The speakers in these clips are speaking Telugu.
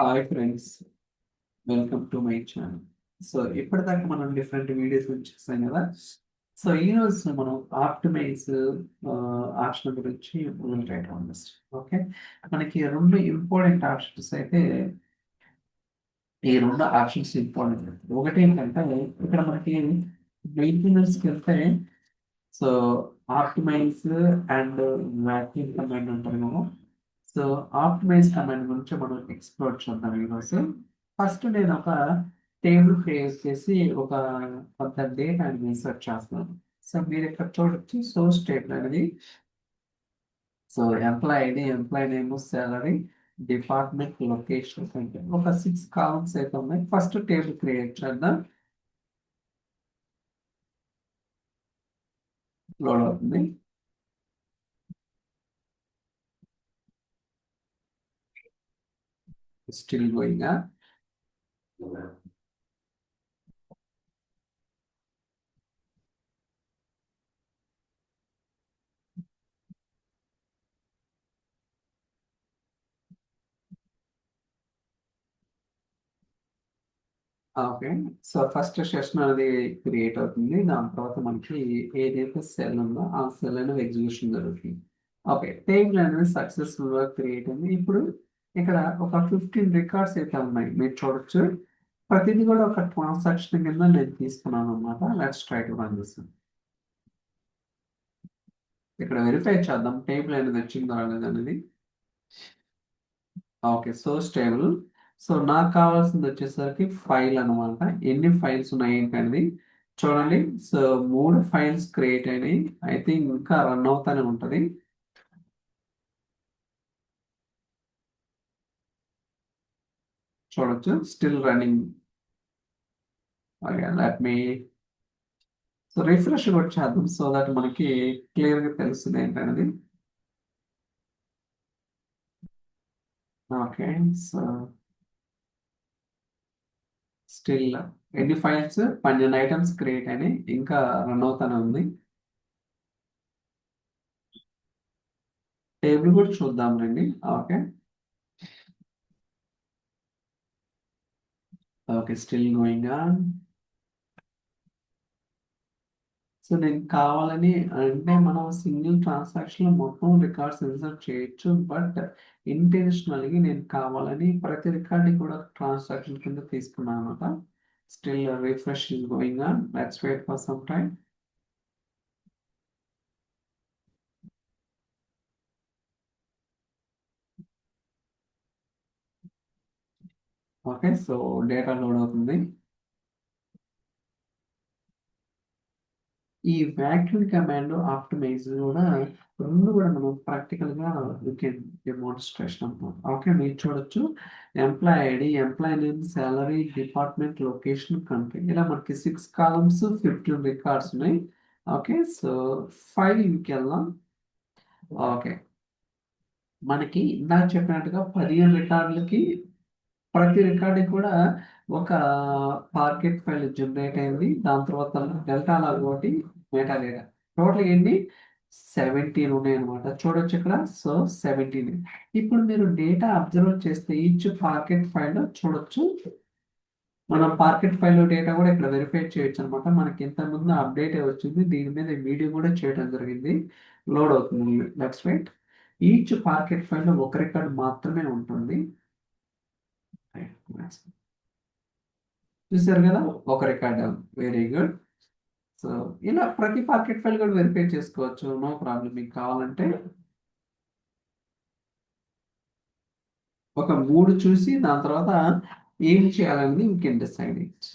Hi friends, welcome to my channel. So ఇప్పటిదాకా మనం డిఫరెంట్ వీడియోస్ చూసాం కదా. సో ఈ రోజు మనం ఆప్టిమైజ్ ఆప్షన్ గురించి మొదలుపెట్టాం. ఓకే, మనకి రెండు ఇంపార్టెంట్ ఆప్షన్స్ అయితే ఈ రెండు ఆప్షన్స్ ఇంపార్టెంట్. ఒకటి ఏంటంటే ఇక్కడ మనకి మెయింటెనెన్స్కి వెళ్తే so optimise and vacuum command ఉంటుంది కదా. సో ఆప్టిమైజ్ కమాండ్ గురించి మనం ఎక్స్ప్లోర్ చేద్దాం ఈరోజు. ఫస్ట్ నేను ఒక టేబుల్ క్రియేట్ చేసి ఒక కొంత డేటాని ఇన్సర్ట్ చేస్తున్నాను. సో మీరు ఇక్కడ చూడొచ్చు సోర్స్ టేబుల్ అనేది. So employee ID, employee name, salary, department, location అంటే ఒక 6 కాలమ్స్ అయితే ఉన్నాయి. ఫస్ట్ టేబుల్ క్రియేట్ చేద్దాం. లోడ్ అవుతుంది. Still going. Okay, so first session అనేది క్రియేట్ అవుతుంది. దాని తర్వాత మనకి ఏదైతే సెల్ ఉందో ఆ సెల్ అనేది ఎగ్జిక్యూషన్ జరుగుతుంది. ఓకే, టేబుల్ అనేది సక్సెస్ఫుల్ గా క్రియేట్ అయింది. ఇప్పుడు ఇక్కడ ఒక 15 రికార్డ్స్ అయితే ఉన్నాయి, మీరు చూడొచ్చు. ప్రతిదీ కూడా ఒక ట్రాన్సాక్షన్ కింద నేను తీసుకున్నాను అనమాట. Let's try to run this. ఇక్కడ వెరిఫై చేద్దాం టేబుల్ అనేది వచ్చిందో రాలేదు అనేది. Okay, source table. సో నాకు కావాల్సింది వచ్చేసరికి ఫైల్ అనమాట. ఎన్ని ఫైల్స్ ఉన్నాయి ఏంటనేది చూడండి. సో 3 ఫైల్స్ క్రియేట్ అయినాయి. ఐ థింక్ ఇంకా రన్ అవుతానే ఉంటుంది. చూడొచ్చు, still running. Let me so refresh కూడా చేద్దాం సో దట్ మనకి క్లియర్ గా తెలుస్తుంది ఏంటనేది. ఓకే, సో స్టిల్ ఎన్ని ఫైల్స్ 12 ఐటమ్స్ క్రియేట్ అయినాయి, ఇంకా రన్ అవుతానే ఉంది. టేబుల్ కూడా చూద్దాం రండి. Okay, okay, still going on. So నేను కావాలని అంటే మనం సింగిల్ ట్రాన్సాక్షన్ మొత్తం రికార్డ్స్ ఇన్సర్ట్ చేయొచ్చు. బట్ ఇంటెన్షనల్గా నేను కావాలని ప్రతి రికార్డ్ని కూడా ట్రాన్సాక్షన్ కింద తీసుకున్నాను అనమాట. Still refresh is going on. Let's wait for some time. Okay, so data load అవుతుంది. ఈ వాక్యూమ్ కమాండ్ ఆప్టిమైజ్ కూడా రెండు కూడా మనం ప్రాక్టికల్ గా డెమోన్స్ట్రేషన్ అనమాట. ఓకే, మీరు చూడొచ్చు. Employee ID, employee name, salary, department, location, country, ఇలా మనకి 6 కాలమ్స్ 15 రికార్డ్స్ ఉన్నాయి. ఓకే, సో ఫైల్కి వెళ్దాం. ఓకే, మనకి ఇందాక చెప్పినట్టుగా 15 రికార్డులకి ప్రతి రికార్డుకి కూడా ఒక పార్కెట్ ఫైల్ జనరేట్ అయింది. దాని తర్వాత డెల్టా లాగ్ ఒకటి, మెటా డేటా. టోటల్ ఎన్ని 17 ఉన్నాయి అనమాట. చూడొచ్చు ఇక్కడ. సో 17. ఇప్పుడు మీరు డేటా అబ్జర్వ్ చేస్తే ఈచ్ పార్కెట్ ఫైల్ చూడొచ్చు. మనం పార్కెట్ ఫైల్ డేటా కూడా ఇక్కడ వెరిఫై చేయొచ్చు అనమాట. మనకి ఇంతకుముందు అప్డేట్ వచ్చింది, దీని మీద వీడియో కూడా చేయడం జరిగింది. లోడ్ అవుతుంది. Let's wait. Each parquet file ఒక రికార్డ్ మాత్రమే ఉంటుంది. చూసారు కదా, ఒక రికార్డ్. Very good. సో ఇలా ప్రతి పాకెట్ ఫైల్ కూడా వెరిఫై చేసుకోవచ్చు, నో ప్రాబ్లం. మీకు కావాలంటే ఒక 3 చూసి దాని తర్వాత ఏం చేయాలని you can decide it.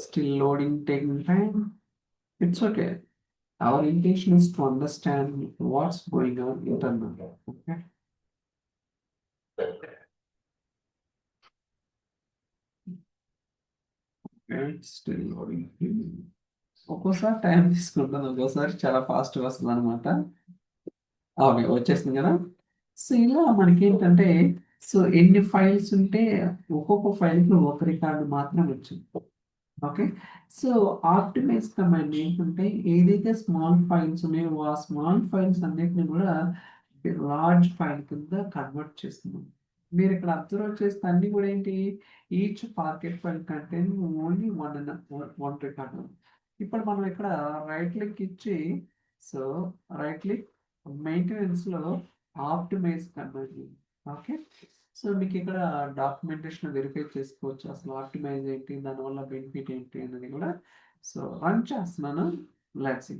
Still loading, taking time. It's okay. Our intention is to understand what's going on internal. Okay, still loading. ఒక్కోసారి టైం తీసుకుంటుంది, ఒక్కోసారి చాలా ఫాస్ట్గా వస్తుంది అనమాట. ఓకే, వచ్చేసింది కదా. సో ఇలా మనకి ఏంటంటే సో ఎన్ని ఫైల్స్ ఉంటే ఒక్కొక్క ఫైల్కి ఒక రికార్డు మాత్రం వచ్చింది. ఓకే, సో ఆప్టిమైజ్ కమాండ్ ఏంటంటే ఏదైతే స్మాల్ ఫైల్స్ ఉన్నాయో ఆ స్మాల్ ఫైల్స్ అన్నిటిని కూడా లార్జ్ ఫైల్ కింద కన్వర్ట్ చేస్తున్నాం. మీరు ఇక్కడ అబ్జర్వ్ చేస్తే అన్ని కూడా ఏంటి, each pocket file contain only one record. ఇప్పుడు మనం ఇక్కడ రైట్ క్లిక్ ఇచ్చి, సో రైట్ క్లిక్ మెయింటెనెన్స్ లో ఆప్టిమైజ్ కమాండ్. ఓకే, సో మీకు ఇక్కడ డాక్యుమెంటేషన్ వెరిఫై చేసుకోవచ్చు, అసలు ఆప్టిమైజ్ ఏంటి, దానివల్ల బెనిఫిట్ ఏంటి అనేది కూడా. సో రన్ చేస్తున్నాను, let's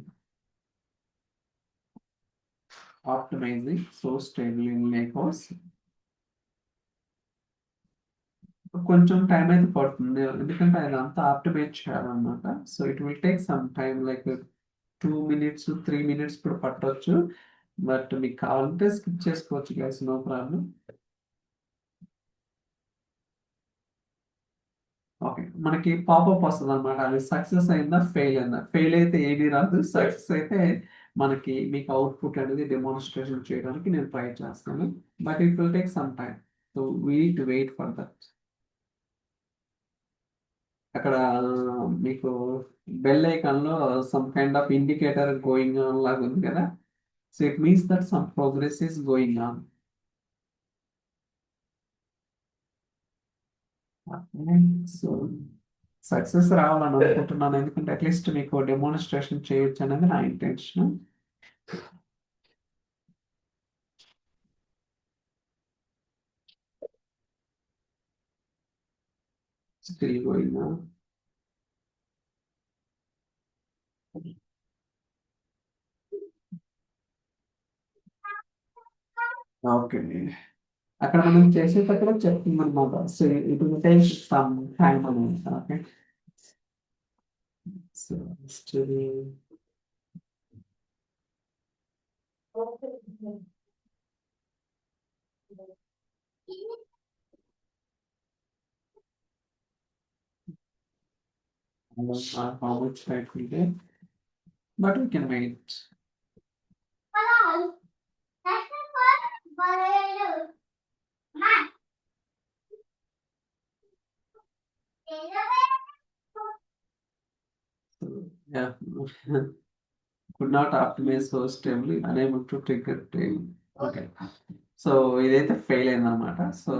optimizing source table in lakehouse. కొంచెం టైం అయితే పడుతుంది, ఎందుకంటే అదంతా ఆప్టిమైజ్ చేయాలన్నమాట. So it will take some time, like 2 minutes 3 minutes కూడా పట్టొచ్చు. బట్ మీకు కావాలంటే స్కిప్ చేసుకోవచ్చు గైస్, నో ప్రాబ్లం. ఓకే, మనకి పాపప్ వస్తుంది అనమాట, అది సక్సెస్ అయిందా ఫెయిల్ అయిందా. ఫెయిల్ అయితే ఏది రాదు, సక్సెస్ అయితే మనకి మీకు అవుట్పుట్ అనేది డెమోన్స్ట్రేషన్ చేయడానికి నేను ట్రై చేస్తాను. But it will take some time, so we to wait for that. అక్కడ మీకు బెల్ ఐకాన్ లో some kind of indicator going on లాగా ఉంది కదా. So it means that some progress is going on. So success రావాలని అనుకుంటున్నాను, ఎందుకంటే అట్లీస్ట్ మీకు డెమోన్స్ట్రేషన్ చేయొచ్చు అనేది నా ఇంటెన్షన్. Still going. ఓకే, అక్కడ మనం చేసేటప్పుడు చెప్తుంది అనమాట, so it will take some time అనేది. Okay, so still how much time will take, but we can wait. So, yeah, could not optimize so stably, unable to trigger tail. Okay, so ఇదైతే ఫెయిల్ అయిందనమాట. సో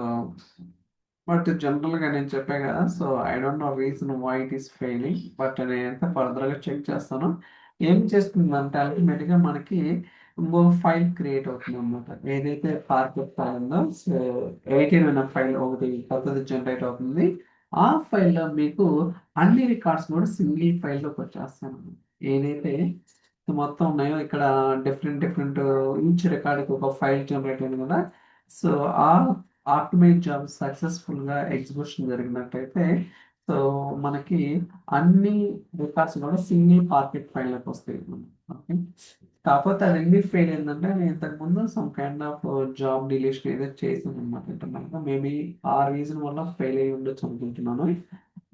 బట్ జనరల్గా నేను చెప్పా కదా, so I don't know reason why it is failing, but నేనైతే ఫర్దర్గా చెక్ చేస్తాను. ఏం చేస్తుందంటే అల్టిమేట్గా మనకి ఇంకో ఫైల్ క్రియేట్ అవుతుంది అనమాట, ఏదైతే పార్కెట్ ఫైల్ ఉందో. సో 18 అనే ఫైల్ ఒకటి కొత్తది జనరేట్ అవుతుంది. ఆ ఫైల్లో మీకు అన్ని రికార్డ్స్ కూడా సింగిల్ ఫైల్లోకి వచ్చేస్తాను. ఏదైతే మొత్తం ఉన్నాయో ఇక్కడ డిఫరెంట్ డిఫరెంట్ ఈచ్ రికార్డ్కి ఒక ఫైల్ జనరేట్ అయింది కదా. సో ఆ ఆప్టిమైజ్ జాబ్ సక్సెస్ఫుల్ గా ఎగ్జిక్యూషన్ జరిగినట్టయితే, సో మనకి అన్ని రికార్డ్స్ కూడా సింగిల్ పాకెట్ ఫైల్ లోకి వస్తాయి. ఓకే, కాకపోతే అది ఎందుకు ఫెయిల్ అయిందంటే, నేను ఇంతకు ముందు some kind of job deletion ఏదో చేసాను అనమాట ఇంటర్నల్గా, మేబీ ఆ రీజన్ వల్ల ఫెయిల్ అయ్యి ఉండొచ్చు అనుకుంటున్నాను.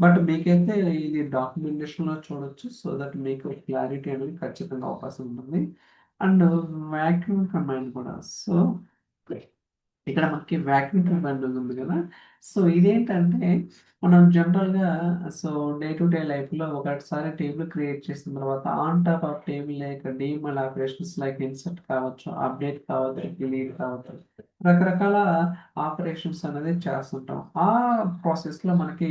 బట్ మీకైతే ఇది డాక్యుమెంటేషన్ లో చూడొచ్చు, సో దట్ మీకు క్లారిటీ అనేది ఖచ్చితంగా అవకాశం ఉంటుంది. అండ్ వాక్యూమ్ కమాండ్ కూడా. సో ఇక్కడ మనకి వాక్యూమ్ కమాండ్ ఉంది కదా. సో ఇదేంటంటే మనం జనరల్గా, సో డే టు డే లైఫ్లో ఒకసారి టేబుల్ క్రియేట్ చేసిన తర్వాత on top of table like DML operations like insert కావచ్చు, అప్డేట్ కావచ్చు, డిలీట్ కావచ్చు, రకరకాల ఆపరేషన్స్ అనేది చేస్తుంటాం. ఆ ప్రాసెస్లో మనకి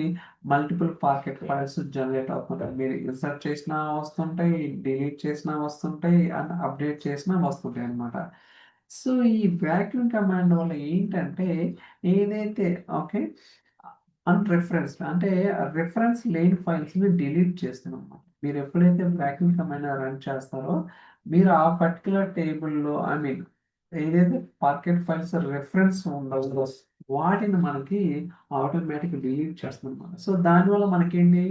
మల్టిపుల్ పాకెట్ ఫైల్స్ జనరేట్ అవుతుంటాయి. మీరు ఇన్సర్ట్ చేసినా వస్తుంటాయి, డిలీట్ చేసినా వస్తుంటాయి, అండ్ అప్డేట్ చేసినా వస్తుంటాయి అన్నమాట. సో ఈ వాక్యూమ్ కమాండ్ వల్ల ఏంటంటే, ఏదైతే ఓకే అన్రిఫరెన్స్డ్ అంటే రిఫరెన్స్ లేని ఫైల్స్ని డిలీట్ చేస్తున్నాం. మీరు ఎప్పుడైతే వాక్యూమ్ కమాండ్ రన్ చేస్తారో, మీరు ఆ పర్టికులర్ టేబుల్లో, ఐ మీన్ ఏదైతే పాకెట్ ఫైల్స్ రెఫరెన్స్ ఉండవో వాటిని మనకి ఆటోమేటిక్ డిలీట్ చేస్తుంది అనమాట. సో దానివల్ల మనకేంటి,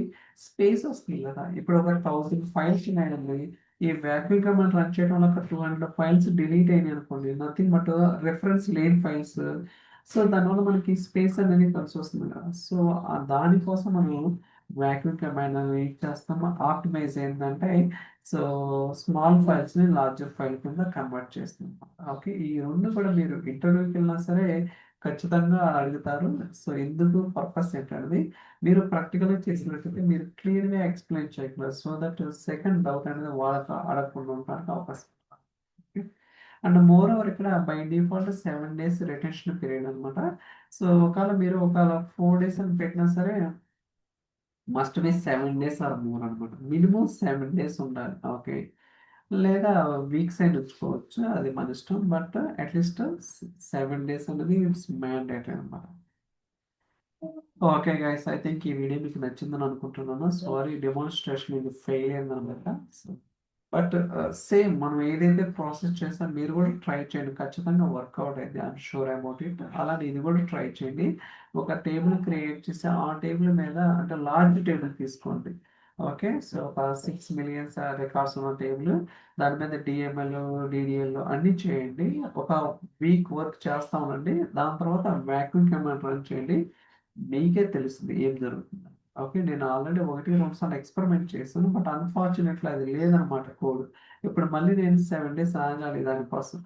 స్పేస్ వస్తుంది కదా. ఇప్పుడు ఒక 1000 ఫైల్స్ ఉన్నాయండి, ఈ వాక్యూమ్ కమాండ్ రన్ చేయడం వల్ల ఒక 200 ఫైల్స్ డిలీట్ అయినాయి అనుకోండి, నథింగ్ బట్ రెఫరెన్స్ లేని ఫైల్స్. సో దానివల్ల మనకి స్పేస్ అనేది కలిసి వస్తుంది కదా. సో దానికోసం మనం వాక్యూమ్ కమాండ్ అనేది చేస్తాము. ఆప్టిమైజ్ ఏంటంటే, సో స్మాల్ ఫైల్స్ని లార్జర్ ఫైల్ కింద కన్వర్ట్ చేస్తుంది. ఓకే, ఈ రెండు కూడా మీరు ఇంటర్వ్యూకి వెళ్ళినా సరే ఖచ్చితంగా అడుగుతారు. సో ఎందుకు, పర్పస్ ఏంటనేది మీరు ప్రాక్టికల్గా చేసినట్టయితే మీరు క్లియర్గా ఎక్స్ప్లెయిన్ చేయగలరు, సో దట్ సెకండ్ డౌట్ అనేది వాళ్ళకి అడగకుండా ఉండడానికి అవకాశం ఉంది. అండ్ మోర్ ఓవర్ ఇక్కడ by default 7 days retention period అనమాట. సో ఒకవేళ మీరు ఒకవేళ 4 days అని పెట్టినా సరే must be 7 days or more అనమాట. మినిమం 7 days ఉండాలి. ఓకే, లేదా వీక్స్ అయిన ఉంచుకోవచ్చు, అది మన ఇష్టం. బట్ అట్లీస్ట్ 7 days అనేది ఇట్స్ మ్యాండేటరీ అనమాట. ఓకే గైస్, ఐ థింక్ ఈ వీడియో మీకు నచ్చిందని అనుకుంటున్నాను. సారీ, డెమాన్స్ట్రేషన్ ఇది ఫెయిల్ అయిందనమాట. బట్ సేమ్ మనం ఏదైతే ప్రాసెస్ చేస్తాం మీరు కూడా ట్రై చేయండి, ఖచ్చితంగా వర్కౌట్ అయింది. I'm sure about it. అలానే ఇది కూడా ట్రై చేయండి. ఒక టేబుల్ క్రియేట్ చేసి ఆ టేబుల్ మీద అంటే లార్జ్ టేబుల్ తీసుకోండి. ఓకే, సో ఒక 6 million రికార్డ్స్ ఉన్న టేబుల్, దాని మీద డిఎంఎల్ డిడిఎల్ అన్ని చేయండి. ఒక వీక్ వర్క్ చేస్తా ఉండండి. దాని తర్వాత వ్యాక్యూమ్ కమాండ్ రన్ చేయండి. మీకే తెలుస్తుంది ఏం జరుగుతుంది. ఓకే, నేను ఆల్రెడీ 1-2 సార్లు ఎక్స్పెరిమెంట్ చేశాను. బట్ అన్ఫార్చునేట్లీ అది లేదనమాట కోడ్. ఇప్పుడు మళ్ళీ నేను 7 days ఆగాలి దానికోసం.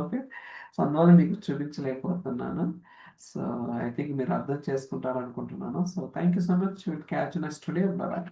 ఓకే, సో అందువల్ల మీకు చూపించలేకపోతున్నాను. సో ఐ థింక్ మీరు అర్థం చేసుకుంటారు అనుకుంటున్నాను. So thank you so much. Will catch next today. Bye.